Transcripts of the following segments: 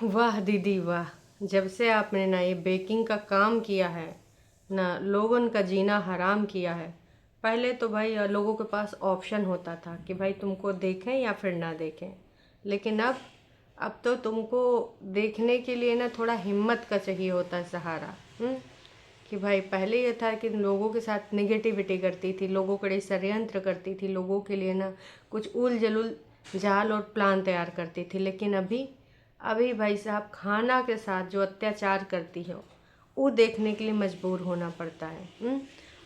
वाह दीदी वाह। जब से आपने ना ये बेकिंग का काम किया है ना, लोगों का जीना हराम किया है। पहले तो भाई लोगों के पास ऑप्शन होता था कि भाई तुमको देखें या फिर ना देखें, लेकिन अब तो तुमको देखने के लिए ना थोड़ा हिम्मत का चाहिए होता है सहारा। कि भाई पहले ये था कि लोगों के साथ निगेटिविटी करती थी, लोगों के लिए षड्यंत्र करती थी, लोगों के लिए ना कुछ उल जलुल जाल और प्लान तैयार करती थी, लेकिन अभी अभी भाई साहब खाना के साथ जो अत्याचार करती है वो देखने के लिए मजबूर होना पड़ता है।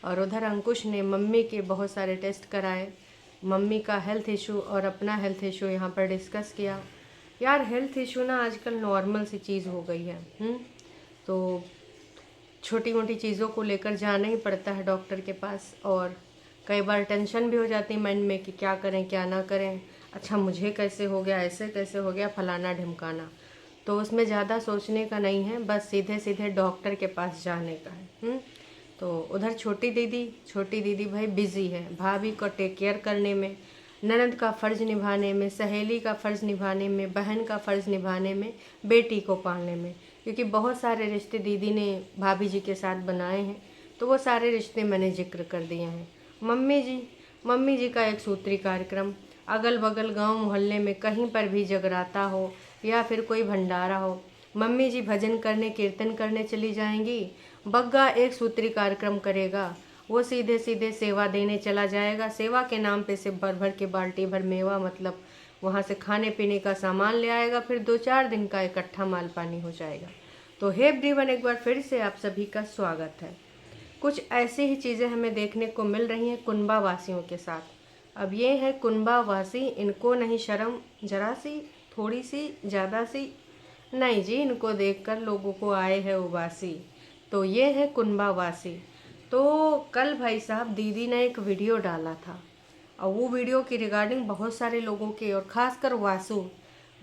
और उधर अंकुश ने मम्मी के बहुत सारे टेस्ट कराए, मम्मी का हेल्थ इशू और अपना हेल्थ इशू यहाँ पर डिस्कस किया। यार हेल्थ इशू ना आजकल नॉर्मल सी चीज़ हो गई है। तो छोटी मोटी चीज़ों को लेकर जाना ही पड़ता है डॉक्टर के पास, और कई बार टेंशन भी हो जाती है माइंड में कि क्या करें क्या ना करें, अच्छा मुझे कैसे हो गया, ऐसे कैसे हो गया, फलाना ढिमकाना। तो उसमें ज़्यादा सोचने का नहीं है, बस सीधे सीधे डॉक्टर के पास जाने का है। तो उधर छोटी दीदी भाई बिज़ी है, भाभी को टेक केयर करने में, ननद का फ़र्ज़ निभाने में, सहेली का फ़र्ज़ निभाने में, बहन का फ़र्ज़ निभाने में, बेटी को पालने में। क्योंकि बहुत सारे रिश्ते दीदी ने भाभी जी के साथ बनाए हैं, तो वो सारे रिश्ते मैंने जिक्र कर दिए हैं। मम्मी जी का एक सूत्री कार्यक्रम, अगल बगल गांव मोहल्ले में कहीं पर भी जगराता हो या फिर कोई भंडारा हो, मम्मी जी भजन करने कीर्तन करने चली जाएंगी, बग्गा एक सूत्री कार्यक्रम करेगा, वो सीधे सीधे सेवा देने चला जाएगा, सेवा के नाम पे से भर भर के बाल्टी भर मेवा, मतलब वहाँ से खाने पीने का सामान ले आएगा, फिर 2-4 दिन का इकट्ठा माल पानी हो जाएगा। तो हे एवरीवन, एक बार फिर से आप सभी का स्वागत है। कुछ ऐसी ही चीज़ें हमें देखने को मिल रही हैं कुनबा वासियों के साथ। अब ये है कुनबा वासी, इनको नहीं शर्म जरा सी, थोड़ी सी, ज़्यादा सी नहीं जी, इनको देखकर लोगों को आए है उबासी। तो ये है कुनबा वासी। तो कल भाई साहब दीदी ने एक वीडियो डाला था, और वो वीडियो की रिगार्डिंग बहुत सारे लोगों के, और ख़ासकर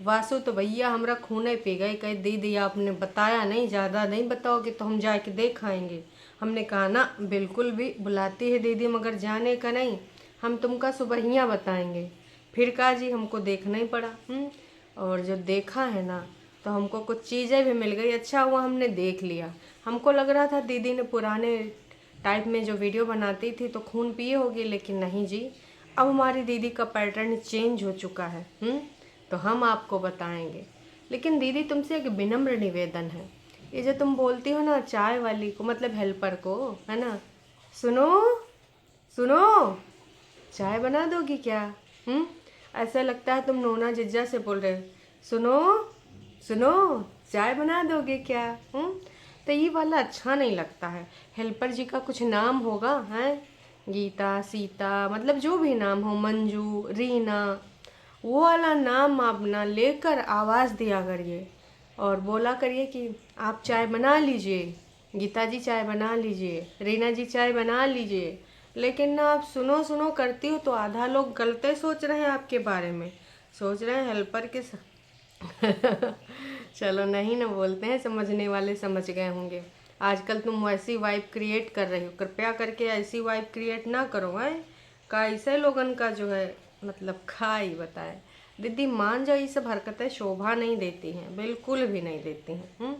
वासु तो भैया हमरा खूने पी गए, कहे दीदी आपने बताया नहीं, ज़्यादा नहीं बताओगे तो हम जाके देख आएंगे। हमने कहा ना, बिल्कुल भी, बुलाती है दीदी मगर जाने का नहीं, हम तुमका सुबहिया बताएंगे। फिर कहा जी हमको देखना ही पड़ा। और जो देखा है ना, तो हमको कुछ चीज़ें भी मिल गई, अच्छा हुआ हमने देख लिया। हमको लग रहा था दीदी ने पुराने टाइप में जो वीडियो बनाती थी तो खून पिए होगी, लेकिन नहीं जी, अब हमारी दीदी का पैटर्न चेंज हो चुका है। तो हम आपको बताएंगे। लेकिन दीदी तुमसे एक विनम्र निवेदन है, ये जो तुम बोलती हो ना चाय वाली को, मतलब हेल्पर को, है ना, सुनो सुनो, चाय बना दोगी क्या? हम्म ऐसा लगता है तुम नोना जिज्जा से बोल रहे हो। सुनो सुनो, चाय बना दोगे क्या? तो ये वाला अच्छा नहीं लगता है। हेल्पर जी का कुछ नाम होगा, हैं, गीता, सीता, मतलब जो भी नाम हो, मंजू, रीना, वो वाला नाम आप ना लेकर आवाज़ दिया करिए और बोला करिए कि आप चाय बना लीजिए, गीता जी चाय बना लीजिए, रीना जी चाय बना लीजिए। लेकिन ना आप सुनो सुनो करती हो तो आधा लोग गलते सोच रहे हैं आपके बारे में, सोच रहे हैं हेल्पर के चलो नहीं ना बोलते हैं, समझने वाले समझ गए होंगे। आजकल तुम वैसी वाइब क्रिएट कर रही हो, कृपया करके ऐसी वाइब क्रिएट ना करो। है का ऐसे लोगन का जो है मतलब खा ही बताए। दीदी मान जाओ, ये सब हरकतें शोभा नहीं देती हैं, बिल्कुल भी नहीं देती हैं।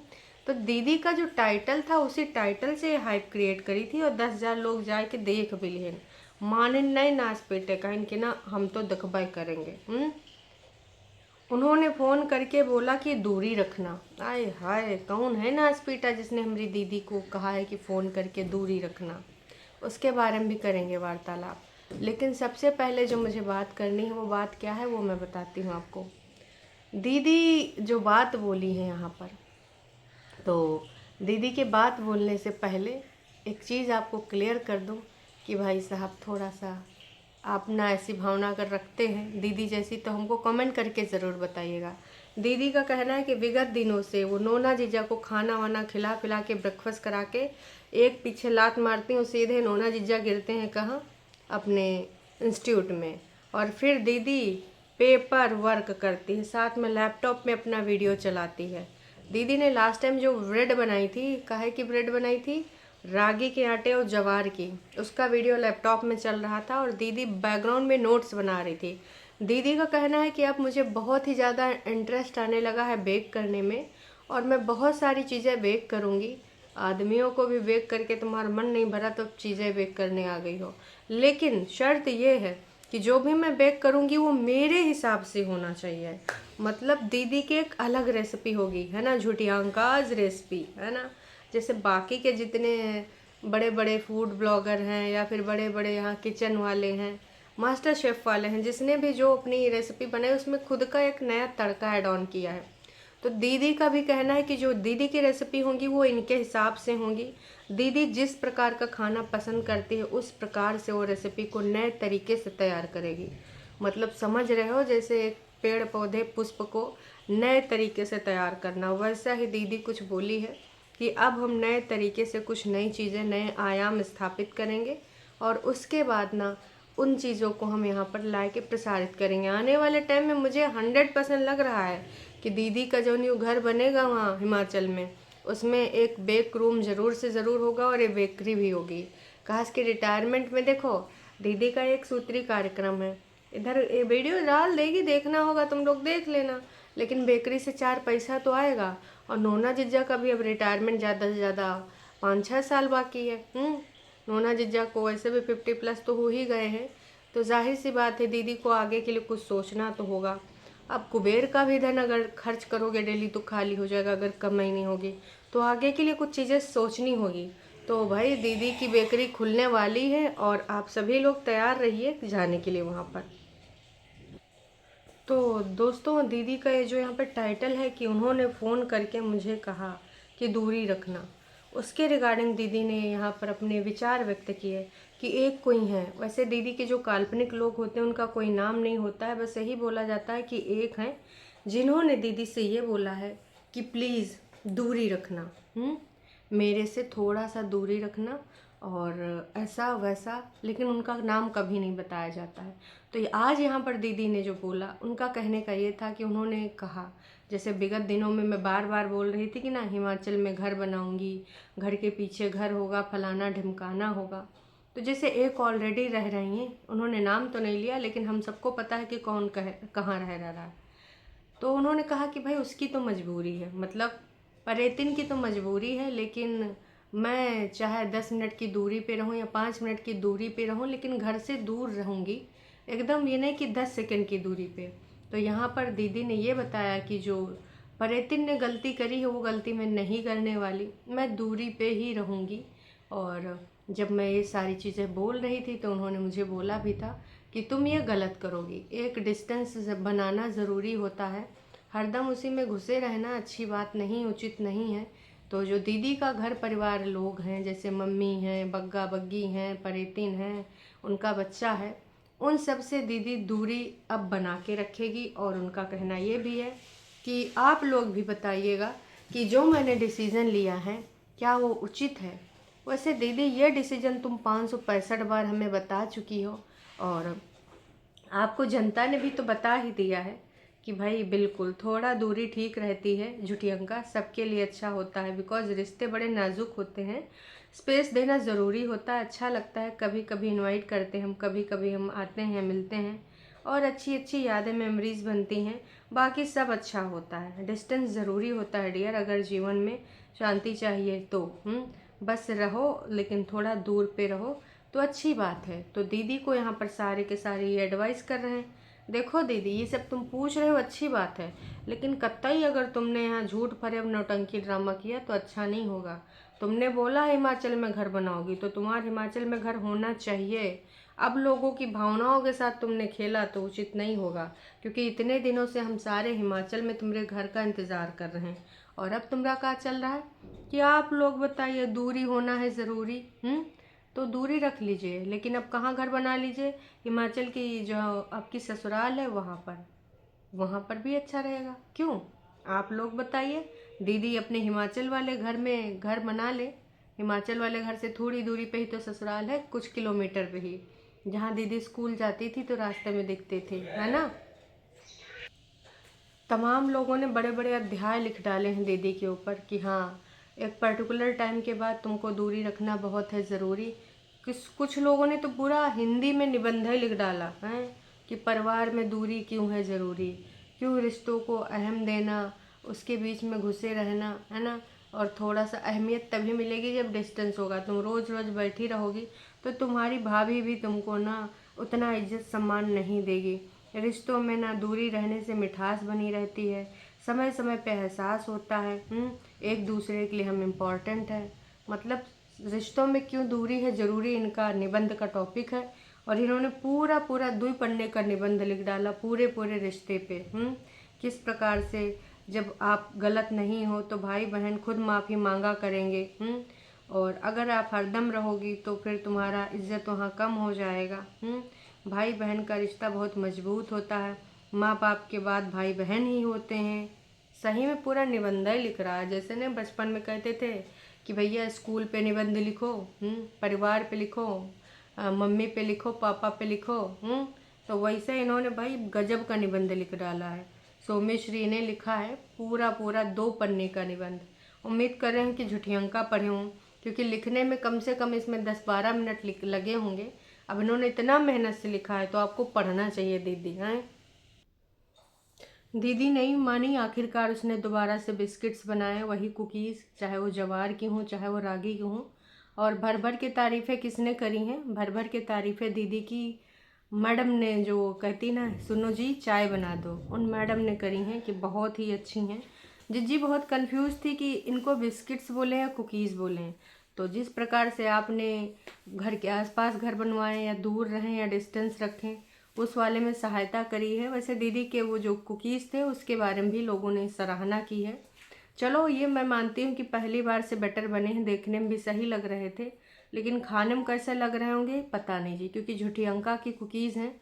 तो दीदी का जो टाइटल था उसी टाइटल से हाइप क्रिएट करी थी, और 10,000 लोग जाके देख भी लिए। माने नहीं नाच पेटे का इनके ना, हम तो दखबाई करेंगे। उन्होंने फ़ोन करके बोला कि दूरी रखना। आए हाय, कौन है नाच पीटा जिसने हमारी दीदी को कहा है कि फ़ोन करके दूरी रखना? उसके बारे में भी करेंगे वार्तालाप। लेकिन सबसे पहले जो मुझे बात करनी है वो बात क्या है वो मैं बताती हूँ आपको। दीदी जो बात बोली है यहाँ पर, तो दीदी के बात बोलने से पहले एक चीज़ आपको क्लियर कर दूँ कि भाई साहब थोड़ा सा आप ना ऐसी भावना अगर रखते हैं दीदी जैसी, तो हमको कमेंट करके ज़रूर बताइएगा। दीदी का कहना है कि विगत दिनों से वो नोना जीजा को खाना वाना खिला पिला के ब्रेकफास्ट करा के एक पीछे लात मारती हूँ, सीधे नोना जीजा गिरते हैं कहाँ? अपने इंस्टीट्यूट में। और फिर दीदी पेपर वर्क करती है, साथ में लैपटॉप में अपना वीडियो चलाती है। दीदी ने लास्ट टाइम जो ब्रेड बनाई थी, काहे की ब्रेड बनाई थी? रागी के आटे और जवार की, उसका वीडियो लैपटॉप में चल रहा था और दीदी बैकग्राउंड में नोट्स बना रही थी। दीदी का कहना है कि अब मुझे बहुत ही ज़्यादा इंटरेस्ट आने लगा है बेक करने में, और मैं बहुत सारी चीज़ें बेक करूँगी। आदमियों को भी बेक करके तुम्हारा मन नहीं भरा तो चीज़ें बेक करने आ गई हो, लेकिन शर्त ये है कि जो भी मैं बेक करूँगी वो मेरे हिसाब से होना चाहिए। मतलब दीदी की एक अलग रेसिपी होगी, है ना, झूठियांकाज रेसिपी, है ना। जैसे बाकी के जितने बड़े बड़े फूड ब्लॉगर हैं या फिर बड़े बड़े यहाँ किचन वाले हैं, मास्टर शेफ़ वाले हैं, जिसने भी जो अपनी रेसिपी बनाई उसमें खुद का एक नया तड़का ऐड ऑन किया है। तो दीदी का भी कहना है कि जो दीदी की रेसिपी होंगी वो इनके हिसाब से होंगी। दीदी जिस प्रकार का खाना पसंद करती है उस प्रकार से वो रेसिपी को नए तरीके से तैयार करेगी। मतलब समझ रहे हो, जैसे एक पेड़ पौधे पुष्प को नए तरीके से तैयार करना, वैसा ही दीदी कुछ बोली है कि अब हम नए तरीके से कुछ नई चीज़ें, नए आयाम स्थापित करेंगे और उसके बाद ना उन चीज़ों को हम यहाँ पर ला के प्रसारित करेंगे। आने वाले टाइम में मुझे 100% लग रहा है कि दीदी का जो न्यू घर बनेगा वहाँ हिमाचल में, उसमें एक बेक रूम ज़रूर से ज़रूर होगा और ये बेकरी भी होगी। खास के रिटायरमेंट में देखो, दीदी का एक सूत्री कार्यक्रम है। इधर ये वीडियो डाल देगी, देखना होगा तुम लोग, देख लेना। लेकिन बेकरी से 4 पैसा तो आएगा। और नोना जिज्जा का भी अब रिटायरमेंट ज़्यादा से ज़्यादा 5-6 साल बाकी है। नोना जिज्जा को वैसे भी 50+ तो हो ही गए हैं, तो जाहिर सी बात है दीदी को आगे के लिए कुछ सोचना तो होगा। अब कुबेर का भी धन अगर खर्च करोगे डेली तो खाली हो जाएगा, अगर कमाई नहीं होगी तो आगे के लिए कुछ चीज़ें सोचनी होगी। तो भाई दीदी की बेकरी खुलने वाली है और आप सभी लोग तैयार रहिए जाने के लिए वहाँ पर। तो दोस्तों, दीदी का ये जो यहाँ पर टाइटल है कि उन्होंने फ़ोन करके मुझे कहा कि दूरी रखना, उसके रिगार्डिंग दीदी ने यहाँ पर अपने विचार व्यक्त किए कि एक कोई है। वैसे दीदी के जो काल्पनिक लोग होते हैं उनका कोई नाम नहीं होता है, बस यही बोला जाता है कि एक हैं जिन्होंने दीदी से ये बोला है कि प्लीज़ दूरी रखना, मेरे से थोड़ा सा दूरी रखना और ऐसा वैसा, लेकिन उनका नाम कभी नहीं बताया जाता है। तो ये आज यहाँ पर दीदी ने जो बोला, उनका कहने का ये था कि उन्होंने कहा, जैसे विगत दिनों में मैं बार बार बोल रही थी कि ना हिमाचल में घर बनाऊंगी, घर के पीछे घर होगा, फलाना ढिमकाना होगा। तो जैसे एक ऑलरेडी रह रही हैं, उन्होंने नाम तो नहीं लिया लेकिन हम सबको पता है कि कौन कहाँ रह रहा है। तो उन्होंने कहा कि भाई उसकी तो मजबूरी है, मतलब पर्यटन की तो मजबूरी है, लेकिन मैं चाहे 10 मिनट की दूरी पे रहूं या 5 मिनट की दूरी पे रहूं, लेकिन घर से दूर रहूंगी, एकदम ये नहीं कि 10 सेकंड की दूरी पे। तो यहाँ पर दीदी ने ये बताया कि जो पर्यटन ने गलती करी है वो गलती मैं नहीं करने वाली, मैं दूरी पे ही रहूँगी। और जब मैं ये सारी चीज़ें बोल रही थी तो उन्होंने मुझे बोला भी था कि तुम ये गलत करोगी, एक डिस्टेंस बनाना ज़रूरी होता है, हरदम उसी में घुसे रहना अच्छी बात नहीं, उचित नहीं है। तो जो दीदी का घर परिवार लोग हैं, जैसे मम्मी हैं, बग्गा बग्गी हैं, परेतिन हैं, उनका बच्चा है, उन सब से दीदी दूरी अब बना के रखेगी। और उनका कहना ये भी है कि आप लोग भी बताइएगा कि जो मैंने डिसीज़न लिया है क्या वो उचित है। वैसे दीदी ये डिसीजन तुम 565 बार हमें बता चुकी हो, और आपको जनता ने भी तो बता ही दिया है कि भाई बिल्कुल थोड़ा दूरी ठीक रहती है झुटियंका, सबके लिए अच्छा होता है। बिकॉज रिश्ते बड़े नाजुक होते हैं, स्पेस देना ज़रूरी होता है। अच्छा लगता है, कभी कभी इनवाइट करते हैं हम, कभी कभी हम आते हैं, मिलते हैं और अच्छी अच्छी यादें, मेमोरीज बनती हैं। बाकी सब अच्छा होता है, डिस्टेंस ज़रूरी होता है डियर, अगर जीवन में शांति चाहिए तो। बस रहो लेकिन थोड़ा दूर पे रहो तो अच्छी बात है। तो दीदी को यहाँ पर सारे के सारे ये एडवाइस कर रहे हैं। देखो दीदी, ये सब तुम पूछ रहे हो अच्छी बात है, लेकिन कतई अगर तुमने यहाँ झूठ फरेब नौटंकी ड्रामा किया तो अच्छा नहीं होगा। तुमने बोला हिमाचल में घर बनाओगी तो तुम्हारा हिमाचल में घर होना चाहिए। अब लोगों की भावनाओं के साथ तुमने खेला तो उचित नहीं होगा, क्योंकि इतने दिनों से हम सारे हिमाचल में तुम्हारे घर का इंतज़ार कर रहे हैं और अब तुम्हारा क्या चल रहा है कि आप लोग बताइए दूरी होना है ज़रूरी। तो दूरी रख लीजिए, लेकिन अब कहाँ घर बना लीजिए, हिमाचल की जो आपकी ससुराल है वहाँ पर भी अच्छा रहेगा। क्यों, आप लोग बताइए। दीदी अपने हिमाचल वाले घर में घर बना ले, हिमाचल वाले घर से थोड़ी दूरी पे ही तो ससुराल है, कुछ किलोमीटर पे ही। जहाँ दीदी स्कूल जाती थी तो रास्ते में दिखते थे, है ना। तमाम लोगों ने बड़े बड़े अध्याय लिख डाले हैं दीदी के ऊपर कि हाँ, एक पर्टिकुलर टाइम के बाद तुमको दूरी रखना बहुत है ज़रूरी। कुछ लोगों ने तो पूरा हिंदी में निबंध ही लिख डाला है, कि परिवार में दूरी क्यों है ज़रूरी, क्यों रिश्तों को अहम देना, उसके बीच में घुसे रहना, है ना। और थोड़ा सा अहमियत तभी मिलेगी जब डिस्टेंस होगा। तुम रोज़ रोज़ बैठी रहोगी तो तुम्हारी भाभी भी तुमको ना उतना इज्जत सम्मान नहीं देगी। रिश्तों में ना दूरी रहने से मिठास बनी रहती है, समय समय पे एहसास होता है एक दूसरे के लिए हम इम्पोर्टेंट है। मतलब रिश्तों में क्यों दूरी है ज़रूरी, इनका निबंध का टॉपिक है। और इन्होंने पूरा पूरा 2 पन्ने का निबंध लिख डाला पूरे पूरे रिश्ते पे। किस प्रकार से जब आप गलत नहीं हो तो भाई बहन खुद माफ़ी मांगा करेंगे। और अगर आप हरदम रहोगी तो फिर तुम्हारा इज्जत वहाँ कम हो जाएगा। भाई बहन का रिश्ता बहुत मजबूत होता है, माँ बाप के बाद भाई बहन ही होते हैं। सही में पूरा निबंध ही लिख रहा है। जैसे ना बचपन में कहते थे कि भैया स्कूल पे निबंध लिखो, परिवार पे लिखो, मम्मी पे लिखो, पापा पे लिखो। तो वैसे इन्होंने भाई गजब का निबंध लिख डाला है। सोमेश्वरी ने लिखा है पूरा पूरा 2 पन्ने का निबंध। उम्मीद कर रहे हैं कि झुठियंका पढ़े हों, क्योंकि लिखने में कम से कम इसमें 10-12 मिनट लगे होंगे। अब इन्होंने इतना मेहनत से लिखा है तो आपको पढ़ना चाहिए दीदी। हैं दीदी नहीं मानी, आखिरकार उसने दोबारा से बिस्किट्स बनाए, वही कुकीज़, चाहे वो जवार की हों चाहे वो रागी की हों। और भर भर के तारीफ़ें किसने करी हैं? भर भर के तारीफ़ें दीदी की मैडम ने, जो कहती ना सुनो जी चाय बना दो, उन मैडम ने करी हैं कि बहुत ही अच्छी हैं। जिज्जी बहुत कंफ्यूज थी कि इनको बिस्किट्स बोले या कुकीज़ बोलें। तो जिस प्रकार से आपने घर के आसपास घर बनवाएं या दूर रहें या डिस्टेंस रखें, उस वाले में सहायता करी है। वैसे दीदी के वो जो कुकीज़ थे उसके बारे में भी लोगों ने सराहना की है। चलो ये मैं मानती हूँ कि पहली बार से बेटर बने हैं, देखने में भी सही लग रहे थे, लेकिन खाने में कैसे लग रहे होंगे पता नहीं जी, क्योंकि झुठियंका की कुकीज़ हैं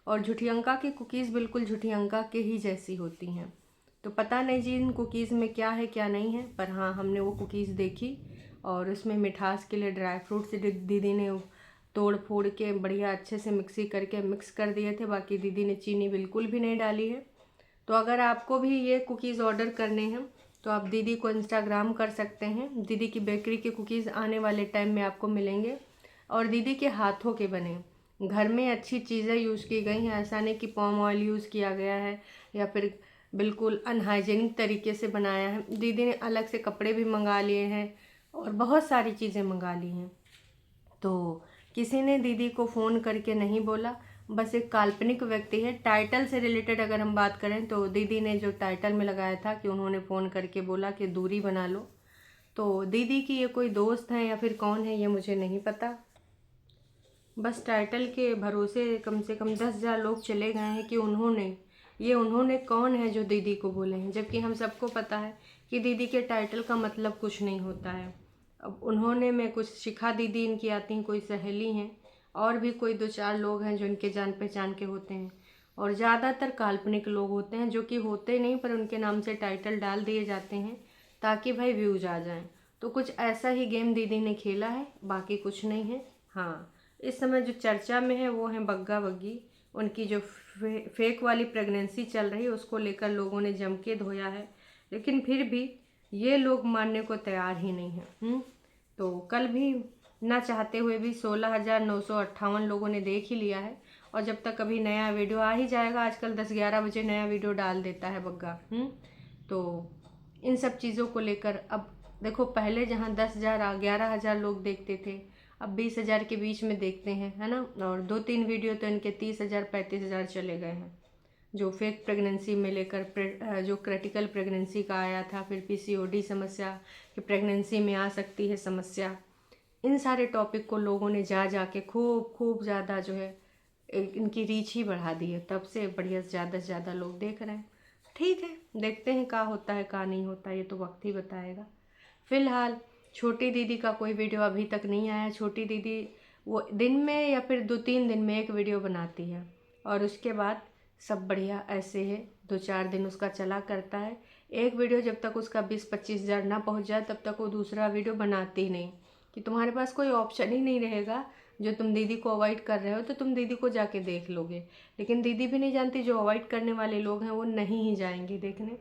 और झुठियंका की कुकीज़ बिल्कुल झुठियंका के ही जैसी होती हैं। तो पता नहीं जी इन कुकीज़ में क्या है क्या नहीं है, पर हाँ हमने वो कुकीज़ देखी और उसमें मिठास के लिए ड्राई फ्रूट्स दीदी ने तोड़ फोड़ के बढ़िया अच्छे से मिक्सी करके मिक्स कर दिए थे। बाकी दीदी ने चीनी बिल्कुल भी नहीं डाली है। तो अगर आपको भी ये कुकीज़ ऑर्डर करने हैं तो आप दीदी को इंस्टाग्राम कर सकते हैं। दीदी की बेकरी के कुकीज़ आने वाले टाइम में आपको मिलेंगे और दीदी के हाथों के बने, घर में अच्छी चीज़ें यूज़ की गई हैं। ऐसा नहीं कि पॉम ऑयल यूज़ किया गया है या फिर बिल्कुल अनहाइजीनिक तरीके से बनाया है। दीदी ने अलग से कपड़े भी मंगा लिए हैं और बहुत सारी चीज़ें मंगा ली हैं। तो किसी ने दीदी को फ़ोन करके नहीं बोला, बस एक काल्पनिक व्यक्ति है। टाइटल से रिलेटेड अगर हम बात करें तो दीदी ने जो टाइटल में लगाया था कि उन्होंने फ़ोन करके बोला कि दूरी बना लो, तो दीदी की ये कोई दोस्त है या फिर कौन है ये मुझे नहीं पता। बस टाइटल के भरोसे कम से कम 10,000 लोग चले गए हैं कि उन्होंने कौन है जो दीदी को बोले हैं, जबकि हम सबको पता है कि दीदी के टाइटल का मतलब कुछ नहीं होता है। अब उन्होंने में कुछ शिखा दीदी इनकी आती हैं, कोई सहेली हैं, और भी कोई 2-4 लोग हैं जो इनके जान पहचान के होते हैं। और ज़्यादातर काल्पनिक लोग होते हैं जो कि होते नहीं, पर उनके नाम से टाइटल डाल दिए जाते हैं ताकि भाई व्यूज आ जाएं। तो कुछ ऐसा ही गेम दीदी ने खेला है, बाकी कुछ नहीं है। हाँ, इस समय जो चर्चा में है वो है बग्गा बग्गी। उनकी जो फेक वाली प्रेगनेंसी चल रही है उसको लेकर लोगों ने जम के धोया है, लेकिन फिर भी ये लोग मानने को तैयार ही नहीं है। तो कल भी ना चाहते हुए भी 16,958 लोगों ने देख ही लिया है। और जब तक अभी नया वीडियो आ ही जाएगा, आजकल 10-11 बजे नया वीडियो डाल देता है बग्गा। तो इन सब चीज़ों को लेकर अब देखो, पहले जहाँ 10,000 11,000 लोग देखते थे, अब 20,000 के बीच में देखते हैं, है ना। और 2-3 वीडियो तो इनके 30,000 35,000 चले गए हैं। जो फेक प्रेगनेंसी में लेकर जो क्रिटिकल प्रेगनेंसी का आया था, फिर पीसीओडी समस्या कि प्रेगनेंसी में आ सकती है समस्या, इन सारे टॉपिक को लोगों ने जा के खूब ज़्यादा जो है इनकी रीच ही बढ़ा दी है। तब से बढ़िया ज़्यादा से ज़्यादा लोग देख रहे हैं। ठीक है, देखते हैं क्या होता है क्या नहीं होता, ये तो वक्त ही बताएगा। फिलहाल छोटी दीदी का कोई वीडियो अभी तक नहीं आया। छोटी दीदी वो दिन में या फिर 2-3 दिन में एक वीडियो बनाती है और उसके बाद सब बढ़िया ऐसे है, 2-4 दिन उसका चला करता है। एक वीडियो जब तक उसका 20-25 हज़ार ना पहुंच जाए तब तक वो दूसरा वीडियो बनाती ही नहीं। कि तुम्हारे पास कोई ऑप्शन ही नहीं रहेगा, जो तुम दीदी को अवॉइड कर रहे हो तो तुम दीदी को जाके देख लोगे, लेकिन दीदी भी नहीं जानती जो अवॉइड करने वाले लोग हैं वो नहीं ही जाएंगे देखने।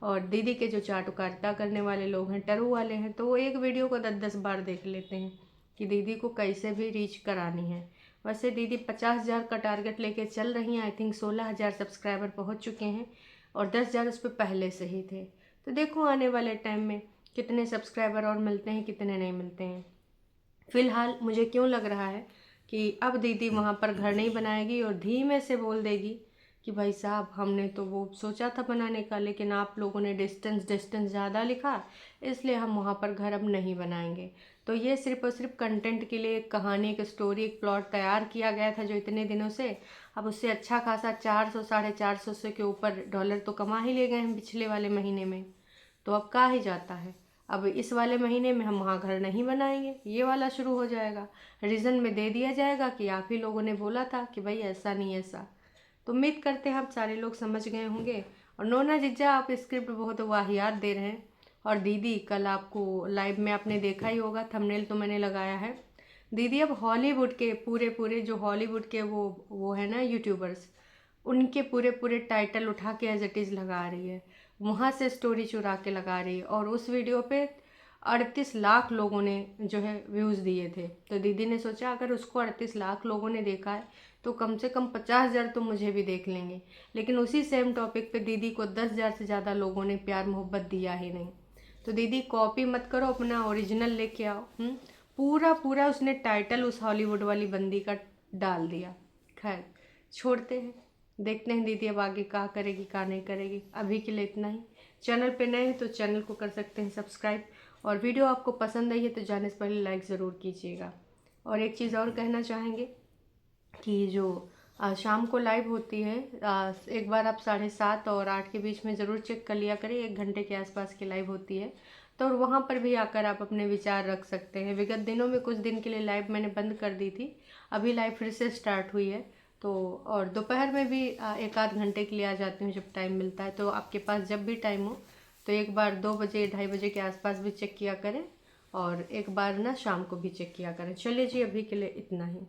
और दीदी के जो चाटुकारिता करने वाले लोग हैं, टरू वाले हैं, तो वो एक वीडियो को 10-10 बार देख लेते हैं कि दीदी को कैसे भी रीच करानी है। वैसे दीदी 50,000 का टारगेट लेके चल रही हैं। आई थिंक 16,000 सब्सक्राइबर पहुंच चुके हैं और 10,000 उस पर पहले से ही थे। तो देखो आने वाले टाइम में कितने सब्सक्राइबर और मिलते हैं, कितने नहीं मिलते हैं। फ़िलहाल मुझे क्यों लग रहा है कि अब दीदी वहाँ पर घर नहीं बनाएगी और धीमे से बोल देगी कि भाई साहब हमने तो वो सोचा था बनाने का, लेकिन आप लोगों ने डिस्टेंस ज़्यादा लिखा, इसलिए हम वहाँ पर घर अब नहीं बनाएंगे। तो ये सिर्फ और सिर्फ कंटेंट के लिए एक कहानी, एक स्टोरी, एक प्लॉट तैयार किया गया था जो इतने दिनों से, अब उससे अच्छा खासा 400 450 से के ऊपर डॉलर तो कमा ही ले गए हैं पिछले वाले महीने में। तो अब कहा ही जाता है, अब इस वाले महीने में हम वहाँ घर नहीं बनाएंगे, ये वाला शुरू हो जाएगा। रीज़न में दे दिया जाएगा कि आप ही लोगों ने बोला था कि भाई ऐसा नहीं ऐसा। तो उम्मीद करते हैं आप सारे लोग समझ गए होंगे। और नोना जीजा आप स्क्रिप्ट बहुत वाहियात दे रहे हैं। और दीदी कल आपको लाइव में आपने देखा ही होगा, थंबनेल तो मैंने लगाया है। दीदी अब हॉलीवुड के पूरे पूरे जो हॉलीवुड के वो है ना यूट्यूबर्स, उनके पूरे पूरे टाइटल उठा के एज इट इज़ लगा रही है, वहाँ से स्टोरी चुरा के लगा रही है। और उस वीडियो पे 38 लाख लोगों ने जो है व्यूज़ दिए थे। तो दीदी ने सोचा अगर उसको 38 लाख लोगों ने देखा है तो कम से कम 50,000 तो मुझे भी देख लेंगे। लेकिन उसी सेम टॉपिक पे दीदी को 10,000 से ज़्यादा लोगों ने प्यार मोहब्बत दिया ही नहीं। तो दीदी कॉपी मत करो, अपना ओरिजिनल लेके आओ। पूरा पूरा उसने टाइटल उस हॉलीवुड वाली बंदी का डाल दिया। खैर छोड़ते हैं, देखते हैं दीदी अब आगे क्या करेगी क्या नहीं करेगी। अभी के लिए इतना ही। चैनल पे नए हैं तो चैनल को कर सकते हैं सब्सक्राइब, और वीडियो आपको पसंद आई है तो जाने से पहले लाइक ज़रूर कीजिएगा। और एक चीज़ और कहना चाहेंगे कि जो शाम को लाइव होती है, एक बार आप 7:30 और 8 के बीच में ज़रूर चेक कर लिया करें, 1 घंटे के आसपास की लाइव होती है। तो और वहाँ पर भी आकर आप अपने विचार रख सकते हैं। विगत दिनों में कुछ दिन के लिए लाइव मैंने बंद कर दी थी, अभी लाइव फिर से स्टार्ट हुई है। तो और दोपहर में भी 1 आध घंटे के लिए आ जाती हूँ जब टाइम मिलता है। तो आपके पास जब भी टाइम हो तो एक बार 2 बजे 2:30 बजे के आसपास भी चेक किया करें, और एक बार ना शाम को भी चेक किया करें। चलिए जी, अभी के लिए इतना ही।